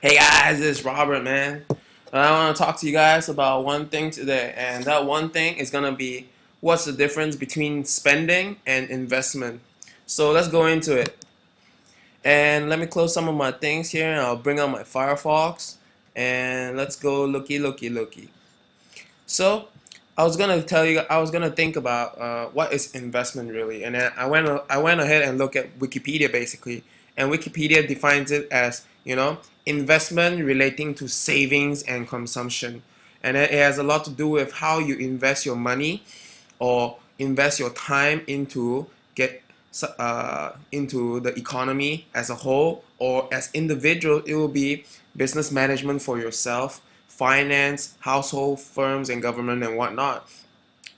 Hey guys, it's Robert, man. I want to talk to you guys about one thing today, and that one thing is gonna be what's the difference between spending and investment. So let's go into it. And let me close some of my things here, and I'll bring out my Firefox, and let's go looky. So I was gonna think about what is investment really, and then I went ahead and looked at Wikipedia basically, and Wikipedia defines it as investment relating to savings and consumption, and it has a lot to do with how you invest your money or invest your time into the economy as a whole, or as individual it will be business management for yourself, finance, household, firms and government and whatnot.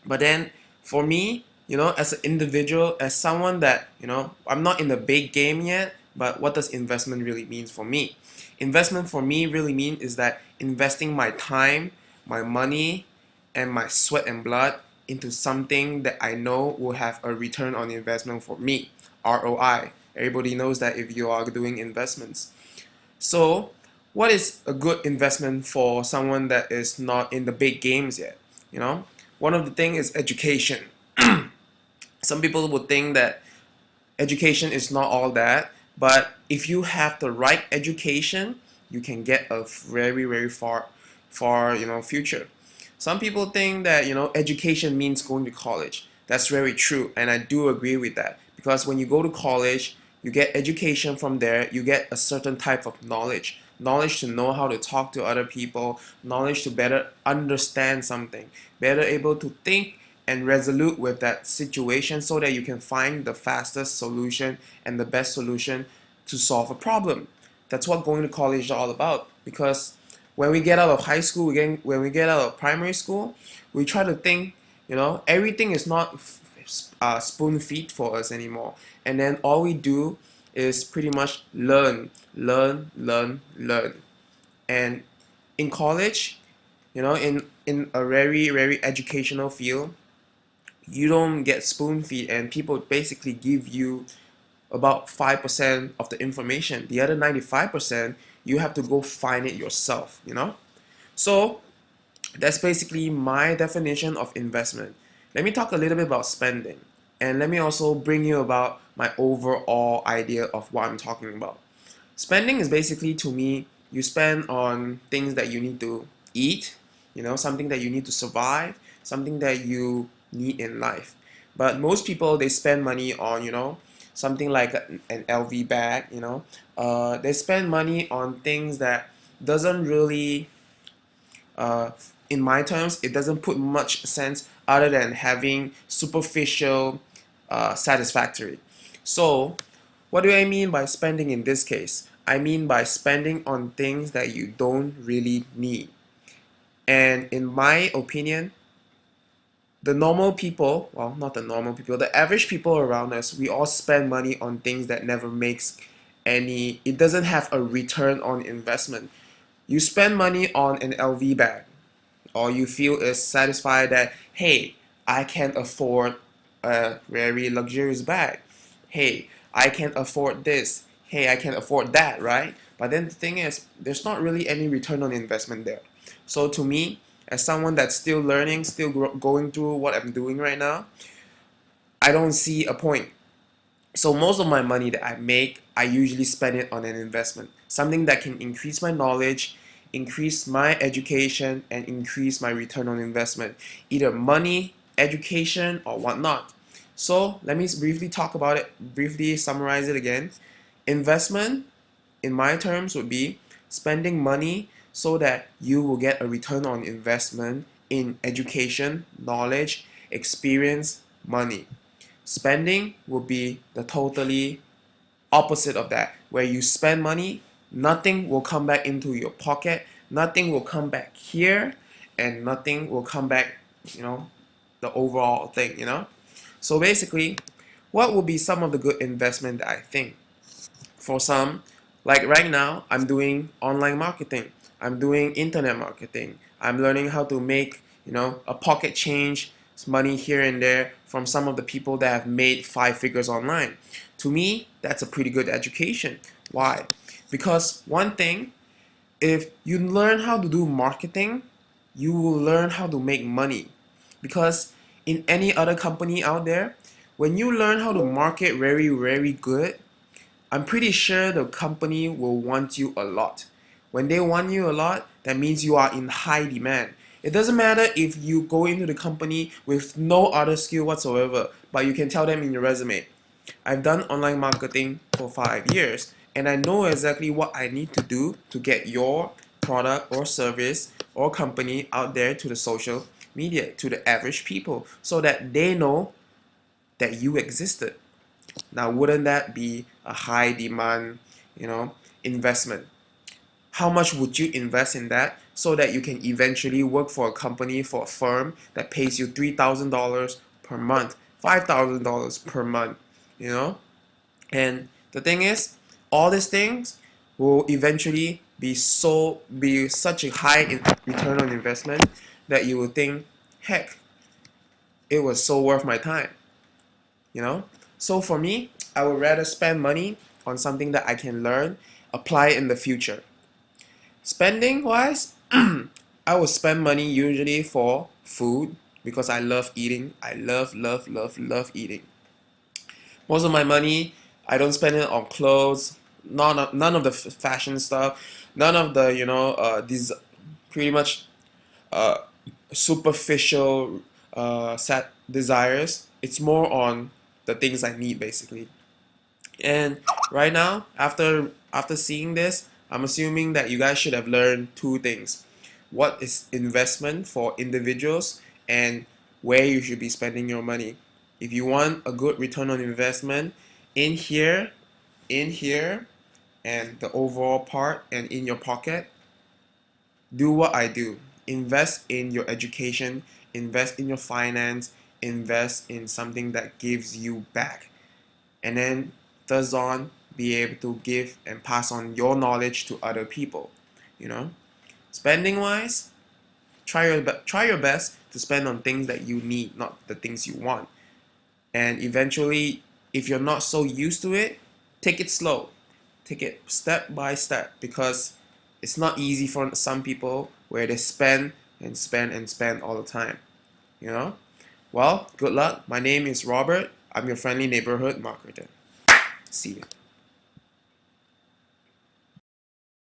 But then for me, as an individual, as someone that, I'm not in the big game yet, but what does investment really mean for me? Investment for me really mean is that investing my time, my money, and my sweat and blood into something that I know will have a return on investment for me. ROI. Everybody knows that if you are doing investments. So, what is a good investment for someone that is not in the big games yet? One of the things is education. Some people would think that education is not all that, but if you have the right education, you can get a very far future. Some people think that education means going to college. That's very true, and I do agree with that, because when you go to college, you get education from there. You get a certain type of knowledge to know how to talk to other people, knowledge to better understand something, better able to think and resolute with that situation, so that you can find the fastest solution and the best solution to solve a problem. That's what going to college is all about, because when we get out of high school, when we get out of primary school, we try to think, everything is not spoon feed for us anymore. And then all we do is pretty much learn. And in college, in a very educational field, you don't get spoon feed, and people basically give you about 5% of the information. The other 95%, you have to go find it yourself. So that's basically my definition of investment. Let me talk a little bit about spending, and let me also bring you about my overall idea of what I'm talking about. Spending is basically, to me, you spend on things that you need to eat, something that you need to survive, something that you need in life. But most people, they spend money on, something like an LV bag, they spend money on things that doesn't really, uh, in my terms, it doesn't put much sense other than having superficial satisfactory. So, what do I mean by spending in this case? I mean by spending on things that you don't really need. And in my opinion, the normal people, well, not the normal people, the average people around us, we all spend money on things that never makes it doesn't have a return on investment. You spend money on an LV bag, or you feel is satisfied that, hey, I can afford a very luxurious bag. Hey, I can afford this. Hey, I can afford that, right? But then the thing is, there's not really any return on investment there. So to me, as someone that's still learning, still going through what I'm doing right now, I don't see a point. So most of my money that I make, I usually spend it on an investment, something that can increase my knowledge, increase my education, and increase my return on investment, either money, education, or whatnot. So let me briefly talk about it, briefly summarize it again. Investment, in my terms, would be spending money so that you will get a return on investment in education, knowledge, experience, money. Spending will be the totally opposite of that, where you spend money, nothing will come back into your pocket, nothing will come back here, and nothing will come back, the overall thing. So basically, what would be some of the good investment that I think? For some, like right now, I'm doing online marketing. I'm doing internet marketing. I'm learning how to make, a pocket change money here and there from some of the people that have made 5 figures online. To me, that's a pretty good education. Why? Because one thing, If you learn how to do marketing, you will learn how to make money. Because in any other company out there, when you learn how to market very, very good, I'm pretty sure the company will want you a lot. When they want you a lot, that means you are in high demand. It doesn't matter if you go into the company with no other skill whatsoever, but you can tell them in your resume, I've done online marketing for 5 years and I know exactly what I need to do to get your product or service or company out there to the social media, to the average people, so that they know that you existed. Now, wouldn't that be a high demand, investment? How much would you invest in that so that you can eventually work for a company, for a firm that pays you $3,000 per month, $5,000 per month, you know? And the thing is, all these things will eventually be such a high return on investment that you will think, heck, it was so worth my time, you know? So for me, I would rather spend money on something that I can learn, apply in the future. Spending wise, I would spend money usually for food because I love eating. I love, love, love, love eating. Most of my money, I don't spend it on clothes, none of the fashion stuff, none of the, these pretty much uh, superficial set desires. It's more on the things I need basically. And right now, after seeing this, I'm assuming that you guys should have learned two things. What is investment for individuals and where you should be spending your money. If you want a good return on investment in here, and the overall part and in your pocket, do what I do. Invest in your education, invest in your finance, invest in something that gives you back. And then thus on, be able to give and pass on your knowledge to other people. You know, spending wise, try your best to spend on things that you need, not the things you want. And eventually, if you're not so used to it, take it slow, take it step by step, because it's not easy for some people where they spend and spend and spend all the time. You know, well, good luck. My name is Robert. I'm your friendly neighborhood marketer. See you.